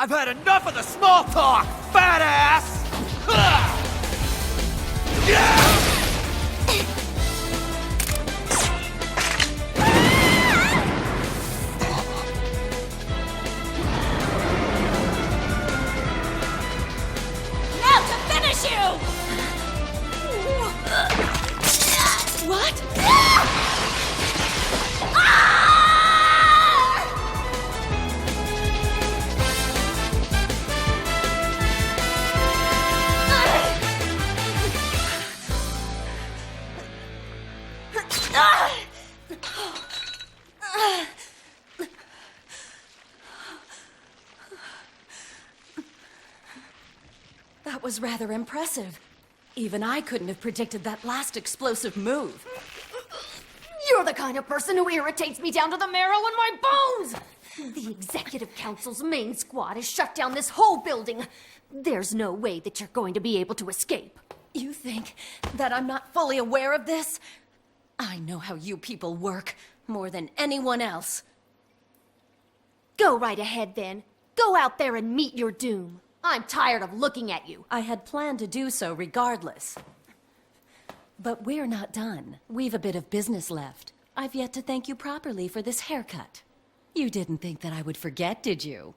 I've had enough of the small talk, fat ass! Now to finish you! What? That was rather impressive. Even I couldn't have predicted that last explosive move. You're the kind of person who irritates me down to the marrow in my bones! The Executive Council's main squad has shut down this whole building. There's no way that you're going to be able to escape. You think that I'm not fully aware of this? I know how you people work more than anyone else. Go right ahead, then. Go out there and meet your doom. I'm tired of looking at you. I had planned to do so regardless. But we're not done. We've a bit of business left. I've yet to thank you properly for this haircut. You didn't think that I would forget, did you?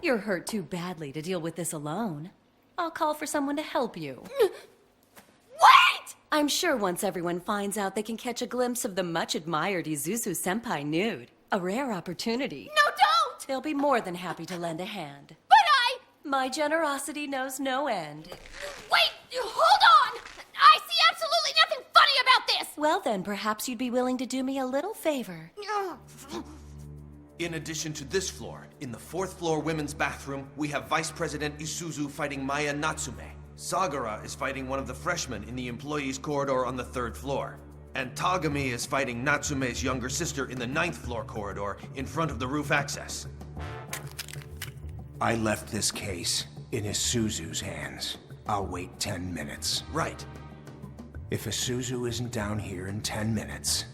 You're hurt too badly to deal with this alone. I'll call for someone to help you. Wait! I'm sure once everyone finds out, they can catch a glimpse of the much-admired Izuzu-senpai nude. A rare opportunity. No, don't! They'll be more than happy to lend a hand. But My generosity knows no end. Wait! Hold on! I see absolutely nothing funny about this! Well then, perhaps you'd be willing to do me a little favor. In addition to this floor, in the 4th floor women's bathroom, we have Vice President Isuzu fighting Maya Natsume. Sagara is fighting one of the freshmen in the employees' corridor on the 3rd floor. And Tagami is fighting Natsume's younger sister in the 9th floor corridor in front of the roof access. I left this case in Isuzu's hands. I'll wait 10 minutes. Right. If Isuzu isn't down here in 10 minutes,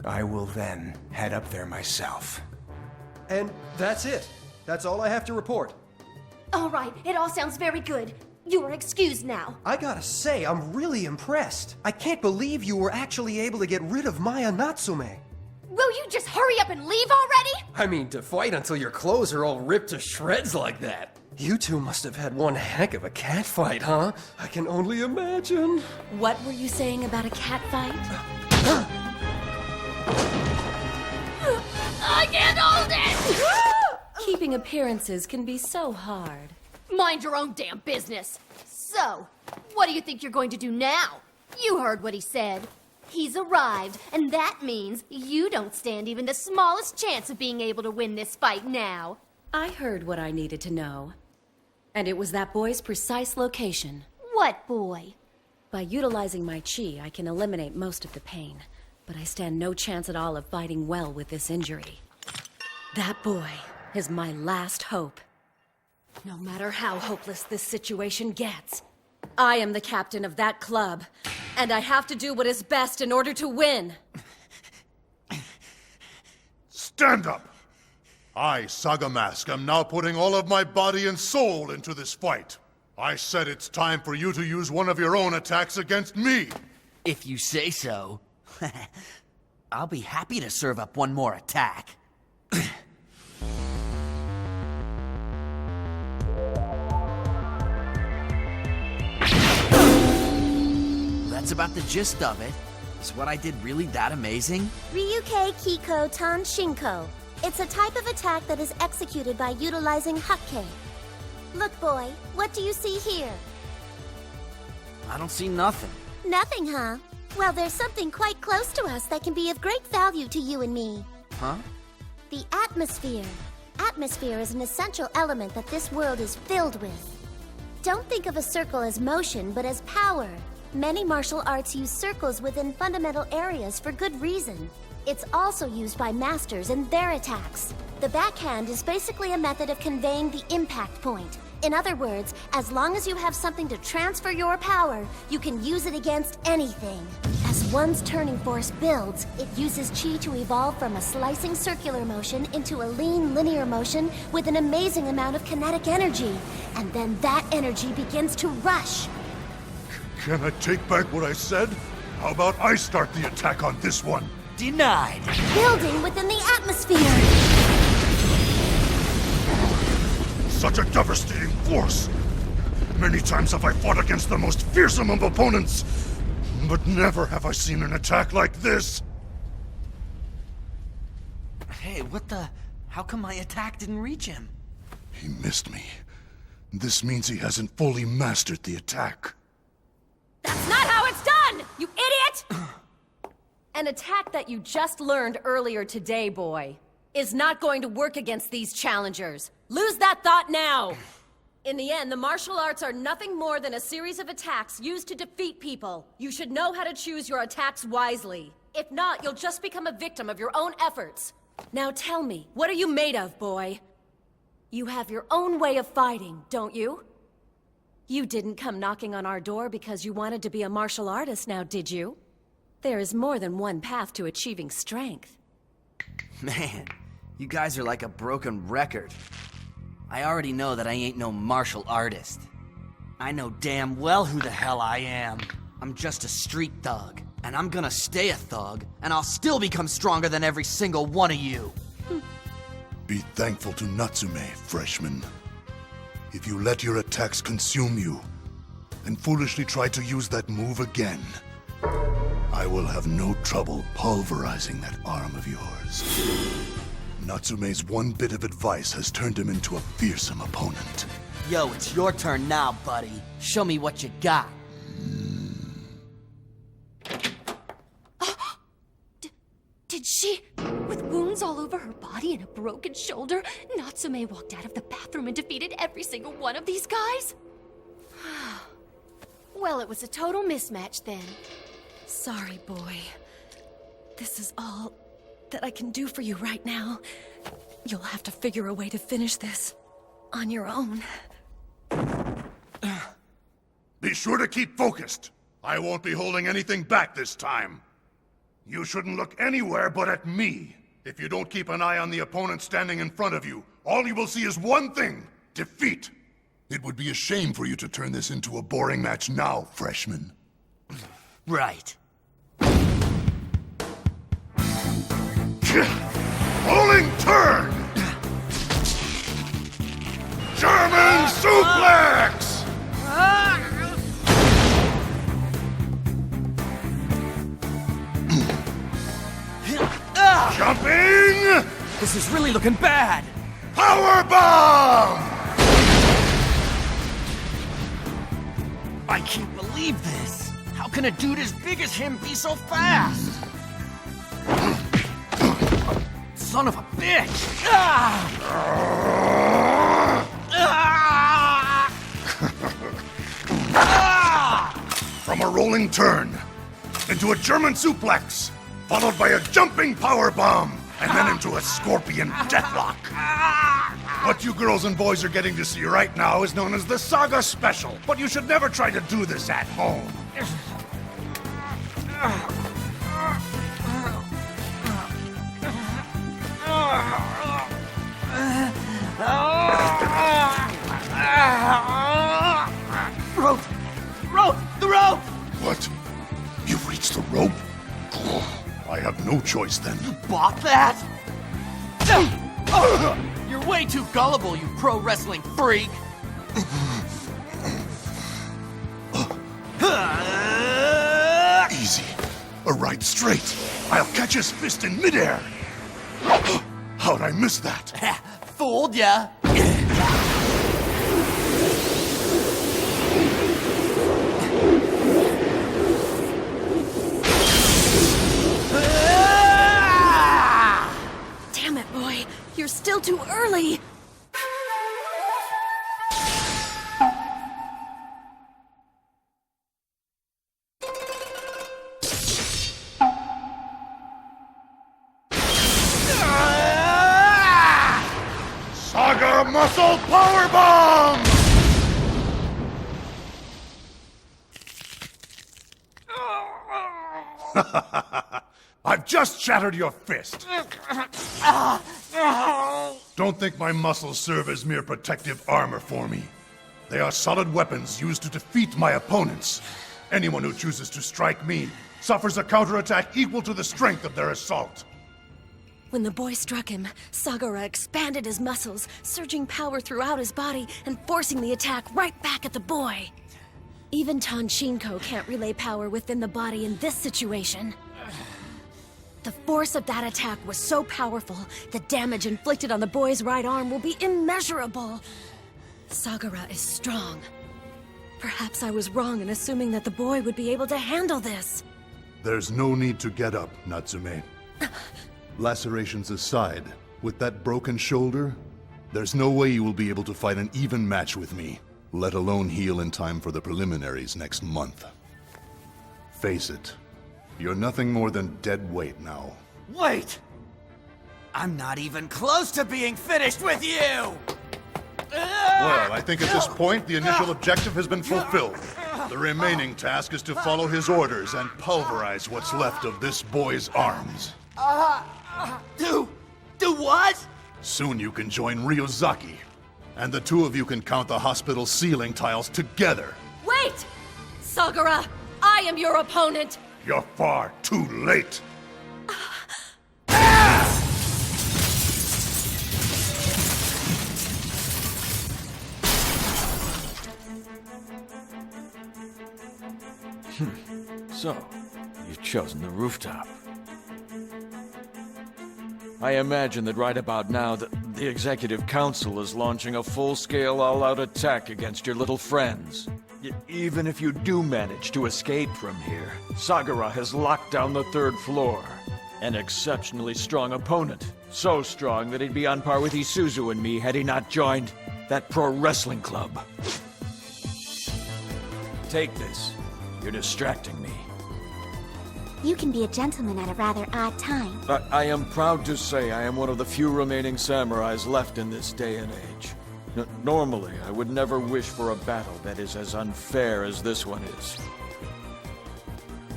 I will then head up there myself. And that's it. That's all I have to report. All right, it all sounds very good. You are excused now. I gotta say, I'm really impressed. I can't believe you were actually able to get rid of Maya Natsume. Will you just hurry up and leave already? I mean, to fight until your clothes are all ripped to shreds like that. You two must have had one heck of a cat fight, huh? I can only imagine. What were you saying about a cat fight? I can't hold it! Keeping appearances can be so hard. Mind your own damn business. So, what do you think you're going to do now? You heard what he said. He's arrived, and that means you don't stand even the smallest chance of being able to win this fight now. I heard what I needed to know. And it was that boy's precise location. What boy? By utilizing my chi, I can eliminate most of the pain. But I stand no chance at all of fighting well with this injury. That boy is my last hope. No matter how hopeless this situation gets, I am the captain of that club, and I have to do what is best in order to win. Stand up! I, Saga Mask, am now putting all of my body and soul into this fight. I said it's time for you to use one of your own attacks against me. If you say so. I'll be happy to serve up one more attack. That's about the gist of it. Is what I did really that amazing? Ryukei Kiko Tan Shinko. It's a type of attack that is executed by utilizing Hakkei. Look, boy, what do you see here? I don't see nothing. Nothing, huh? Well, there's something quite close to us that can be of great value to you and me. Huh? The atmosphere. Atmosphere is an essential element that this world is filled with. Don't think of a circle as motion, but as power. Many martial arts use circles within fundamental areas for good reason. It's also used by masters in their attacks. The backhand is basically a method of conveying the impact point. In other words, as long as you have something to transfer your power, you can use it against anything. As one's turning force builds, it uses chi to evolve from a slicing circular motion into a lean linear motion with an amazing amount of kinetic energy. And then that energy begins to rush. Can I take back what I said? How about I start the attack on this one? Denied. Building within the atmosphere. Such a devastating force. Many times have I fought against the most fearsome of opponents, but never have I seen an attack like this. Hey, what the... How come my attack didn't reach him? He missed me. This means he hasn't fully mastered the attack. That's not how it's done, you idiot! An attack that you just learned earlier today, boy, is not going to work against these challengers. Lose that thought now! In the end, the martial arts are nothing more than a series of attacks used to defeat people. You should know how to choose your attacks wisely. If not, you'll just become a victim of your own efforts. Now tell me, what are you made of, boy? You have your own way of fighting, don't you? You didn't come knocking on our door because you wanted to be a martial artist now, did you? There is more than one path to achieving strength. Man, you guys are like a broken record. I already know that I ain't no martial artist. I know damn well who the hell I am. I'm just a street thug, and I'm gonna stay a thug, and I'll still become stronger than every single one of you. Be thankful to Natsume, freshman. If you let your attacks consume you, and foolishly try to use that move again, I will have no trouble pulverizing that arm of yours. Natsume's one bit of advice has turned him into a fearsome opponent. Yo, it's your turn now, buddy. Show me what you got. Did she? With wounds all over her body and a broken shoulder, Natsume walked out of the bathroom and defeated every single one of these guys? Well, it was a total mismatch then. Sorry, boy. This is all that I can do for you right now. You'll have to figure a way to finish this on your own. Be sure to keep focused. I won't be holding anything back this time. You shouldn't look anywhere but at me. If you don't keep an eye on the opponent standing in front of you, all you will see is one thing: defeat. It would be a shame for you to turn this into a boring match now, freshman. Right. Rolling turn! German suplex! Jumping! This is really looking bad! Power bomb! I can't believe this! How can a dude as big as him be so fast? Son of a bitch! From a rolling turn into a German suplex, followed by a jumping power bomb, and then into a scorpion deathlock. What you girls and boys are getting to see right now is known as the Saga Special, but you should never try to do this at home. Rope! Rope! The rope! What? You've reached the rope? I have no choice then. Bought that? You're way too gullible, you pro wrestling freak! Easy. A right straight. I'll catch his fist in midair. How'd I miss that? Fooled ya! Damn it, boy. You're still too early. Saga Muscle Power Bomb! just shattered your fist. Don't think my muscles serve as mere protective armor for me. They are solid weapons used to defeat my opponents. Anyone who chooses to strike me suffers a counterattack equal to the strength of their assault. When the boy struck him, Sagara expanded his muscles, surging power throughout his body and forcing the attack right back at the boy. Even Tanshinko can't relay power within the body in this situation. The force of that attack was so powerful, the damage inflicted on the boy's right arm will be immeasurable. Sagara is strong. Perhaps I was wrong in assuming that the boy would be able to handle this. There's no need to get up, Natsume. Lacerations aside, with that broken shoulder, there's no way you will be able to fight an even match with me, let alone heal in time for the preliminaries next month. Face it, you're nothing more than dead weight now. Wait! I'm not even close to being finished with you! Well, I think at this point, the initial objective has been fulfilled. The remaining task is to follow his orders and pulverize what's left of this boy's arms. Do what? Soon you can join Ryuzaki, and the two of you can count the hospital's ceiling tiles together. Wait! Sagara, I am your opponent! You're far too late. So, you've chosen the rooftop. I imagine that right about now, the Executive Council is launching a full-scale, all-out attack against your little friends. Even if you do manage to escape from here, Sagara has locked down the 3rd floor. An exceptionally strong opponent. So strong that he'd be on par with Isuzu and me had he not joined that pro wrestling club. Take this. You're distracting me. You can be a gentleman at a rather odd time. I am proud to say I am one of the few remaining samurais left in this day and age. Normally, I would never wish for a battle that is as unfair as this one is.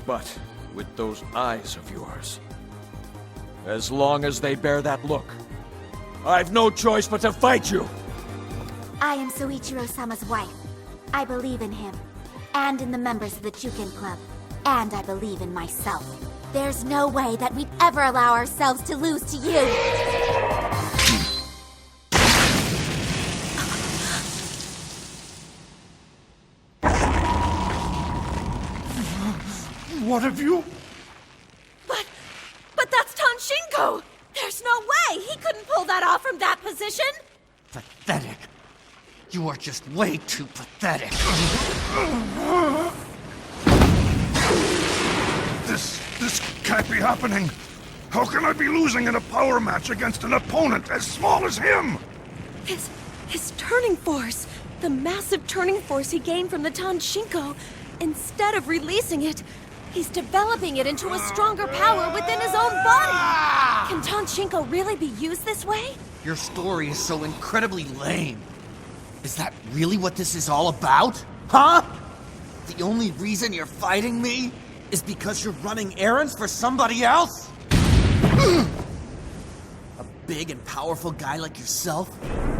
But with those eyes of yours, as long as they bear that look, I've no choice but to fight you! I am Soichiro-sama's wife. I believe in him, and in the members of the Juken Club, and I believe in myself. There's no way that we'd ever allow ourselves to lose to you! What have you? But that's Tanshinko! There's no way! He couldn't pull that off from that position! Pathetic. You are just way too pathetic. This can't be happening. How can I be losing in a power match against an opponent as small as him? His turning force! The massive turning force he gained from the Tanshinko. Instead of releasing it, he's developing it into a stronger power within his own body! Can Tanshinko really be used this way? Your story is so incredibly lame. Is that really what this is all about? Huh? The only reason you're fighting me is because you're running errands for somebody else? A big and powerful guy like yourself,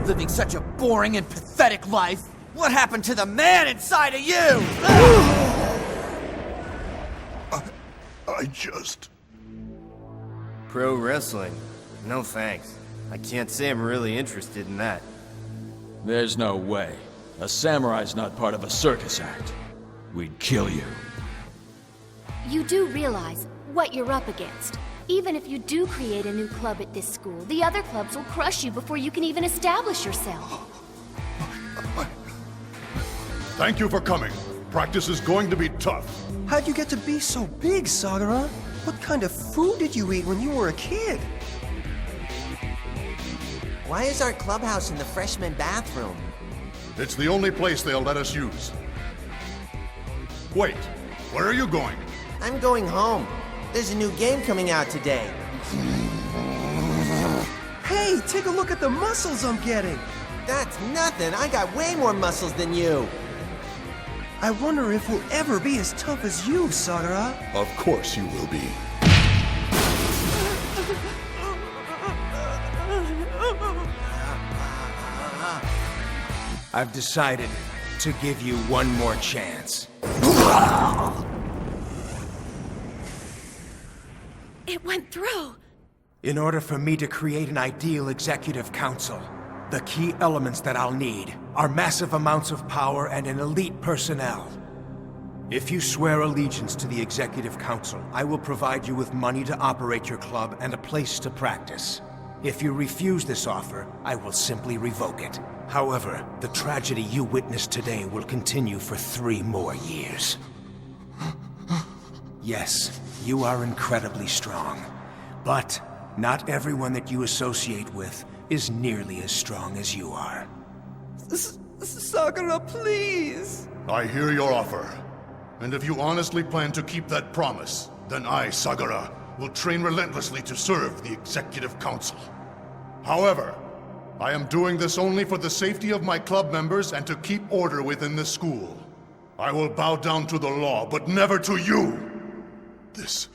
living such a boring and pathetic life? What happened to the man inside of you? I just... Pro wrestling? No thanks. I can't say I'm really interested in that. There's no way. A samurai's not part of a circus act. We'd kill you. You do realize what you're up against. Even if you do create a new club at this school, the other clubs will crush you before you can even establish yourself. Thank you for coming. Practice is going to be tough. How'd you get to be so big, Sagara? What kind of food did you eat when you were a kid? Why is our clubhouse in the freshman bathroom? It's the only place they'll let us use. Wait, where are you going? I'm going home. There's a new game coming out today. Hey, take a look at the muscles I'm getting! That's nothing. I got way more muscles than you. I wonder if we'll ever be as tough as you, Sagara. Of course you will be. I've decided to give you one more chance. It went through. In order for me to create an ideal executive council, the key elements that I'll need are massive amounts of power and an elite personnel. If you swear allegiance to the executive council, I will provide you with money to operate your club and a place to practice. If you refuse this offer, I will simply revoke it. However, the tragedy you witnessed today will continue for 3 more years. Yes, you are incredibly strong, but not everyone that you associate with is nearly as strong as you are. Sakura, please! I hear your offer. And if you honestly plan to keep that promise, then I, Sagara, will train relentlessly to serve the Executive Council. However, I am doing this only for the safety of my club members and to keep order within the school. I will bow down to the law, but never to you! This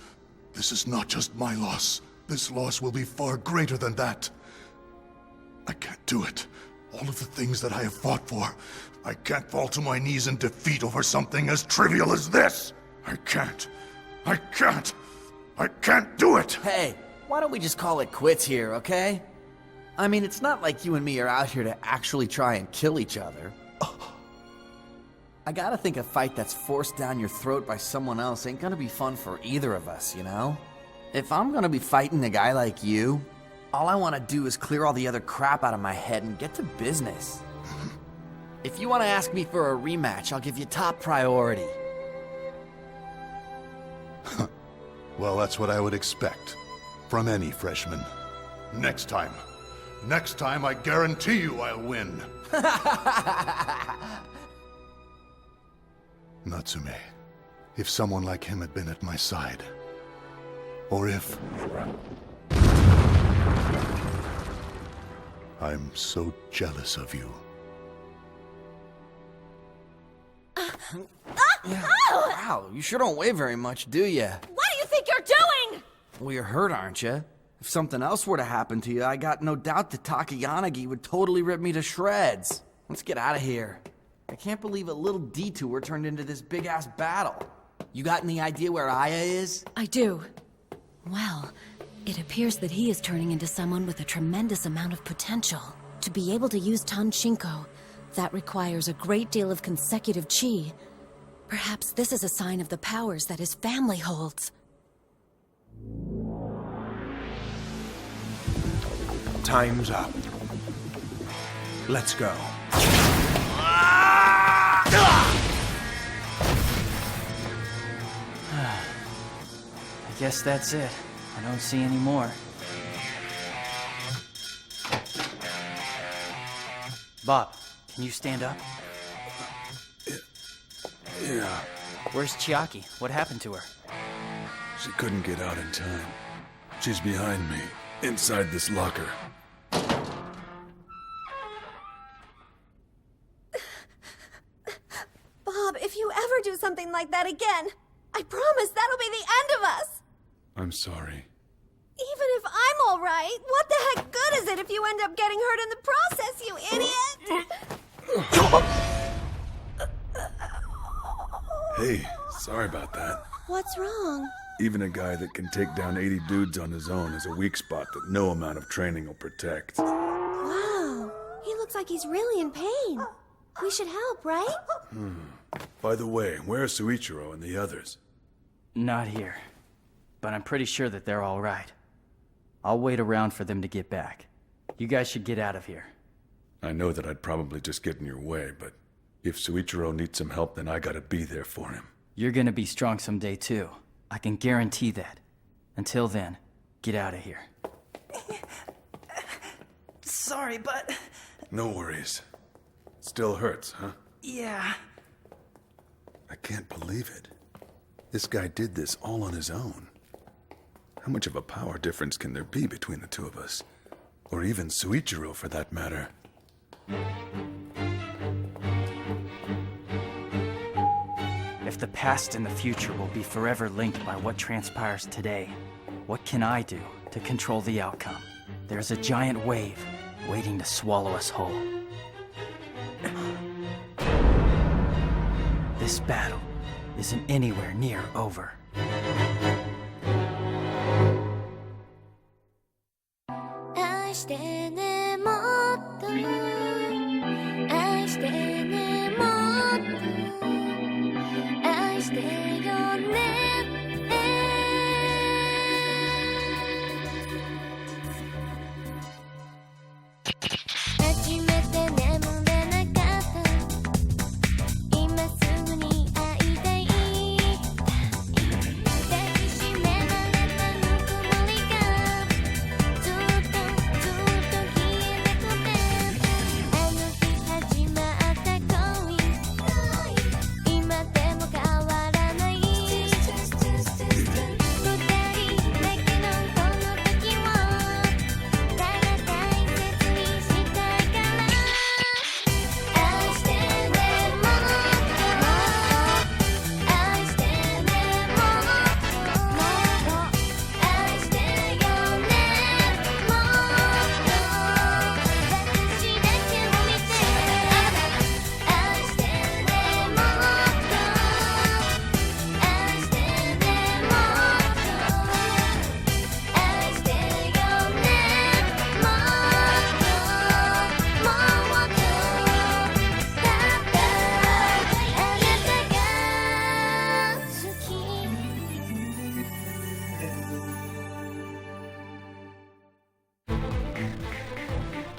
is not just my loss. This loss will be far greater than that. I can't do it. All of the things that I have fought for, I can't fall to my knees in defeat over something as trivial as this! I can't do it! Hey, why don't we just call it quits here, okay? I mean, it's not like you and me are out here to actually try and kill each other. I gotta think a fight that's forced down your throat by someone else ain't gonna be fun for either of us, you know? If I'm gonna be fighting a guy like you, all I wanna do is clear all the other crap out of my head and get to business. If you wanna ask me for a rematch, I'll give you top priority. Well, that's what I would expect from any freshman. Next time, I guarantee you I'll win. Natsume, if someone like him had been at my side, or if... I'm so jealous of you. Wow, you sure don't weigh very much, do you? What do you think you're doing? Well, you're hurt, aren't you? If something else were to happen to you, I got no doubt that Takayanagi would totally rip me to shreds. Let's get out of here. I can't believe a little detour turned into this big-ass battle. You got any idea where Aya is? I do. Well, it appears that he is turning into someone with a tremendous amount of potential. To be able to use Tanshinko, that requires a great deal of consecutive chi. Perhaps this is a sign of the powers that his family holds. Time's up. Let's go. I guess that's it. I don't see any more. Bob, can you stand up? Yeah. Where's Chiaki? What happened to her? She couldn't get out in time. She's behind me, inside this locker. Bob, if you ever do something like that again, I promise that'll be the end of us! I'm sorry. Even if I'm alright, what the heck good is it if you end up getting hurt in the process, you idiot? Hey, sorry about that. What's wrong? Even a guy that can take down 80 dudes on his own is a weak spot that no amount of training will protect. Wow, he looks like he's really in pain. We should help, right? By the way, where's Suichiro and the others? Not here. But I'm pretty sure that they're all right. I'll wait around for them to get back. You guys should get out of here. I know that I'd probably just get in your way, but if Suichiro needs some help, then I gotta be there for him. You're gonna be strong someday too. I can guarantee that. Until then, get out of here. Sorry, but... No worries. Still hurts, huh? Yeah. I can't believe it. This guy did this all on his own. How much of a power difference can there be between the two of us? Or even Suichiro, for that matter. If the past and the future will be forever linked by what transpires today, what can I do to control the outcome? There's a giant wave waiting to swallow us whole. This battle isn't anywhere near over.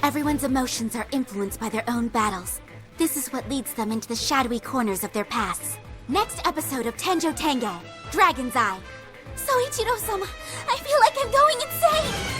Everyone's emotions are influenced by their own battles. This is what leads them into the shadowy corners of their pasts. Next episode of Tenjho Tenge, Dragon's Eye. Soichiro-sama, I feel like I'm going insane!